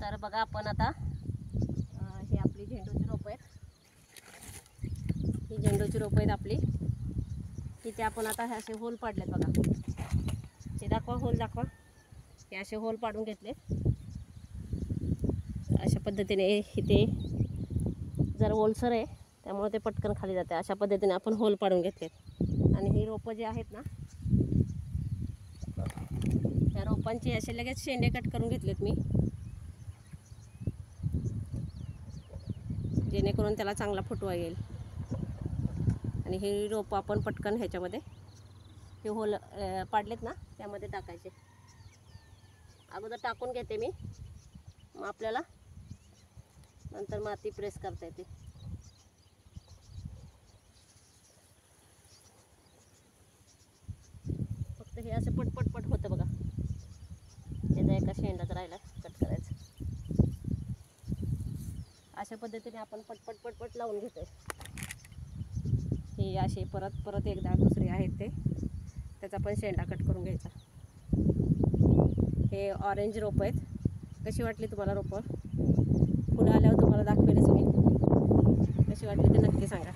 तर बघा आपण आता ही आपली झेंडूची रोपं आहेत, ही झेंडूची रोपं आहेत आपली. तिथे आपण आता हे असे होल पाडलेत बघा. हे दाखवा, होल दाखवा. हे असे होल पाडून घेतले. अशा पद्धतीने इथे जर ओलसर आहे त्यामुळे ते पटकन खाली जाते. अशा पद्धतीने आपण होल पाडून घेतलेत. आणि ही रोपं जी आहेत ना, त्या रोपांचे असे लगेच शेंडे कट करून घेतलेत मी, जेणेकरून त्याला चांगला फुटवा येईल. आणि हे रोपं आपण पटकन ह्याच्यामध्ये हे होल पाडलेत ना त्यामध्ये टाकायचे. अगोदर टाकून घेते मी, मग आपल्याला नंतर माती प्रेस करता येते. फक्त हे असं पटपट होतं बघा. त्याचा एका शेंडाच राहिला कट करायचं. अशा पद्धतीने आपण पटपट लावून घेतोय. हे असे परत एकदा दुसरे आहेत ते, त्याचा पण शेंडा कट करून घ्यायचा. हे ऑरेंज रोपं आहेत. कशी वाटली तुम्हाला रोपं? फुलं आल्यावर तुम्हाला दाखवेलच मी. कशी वाटली ते नक्की सांगा.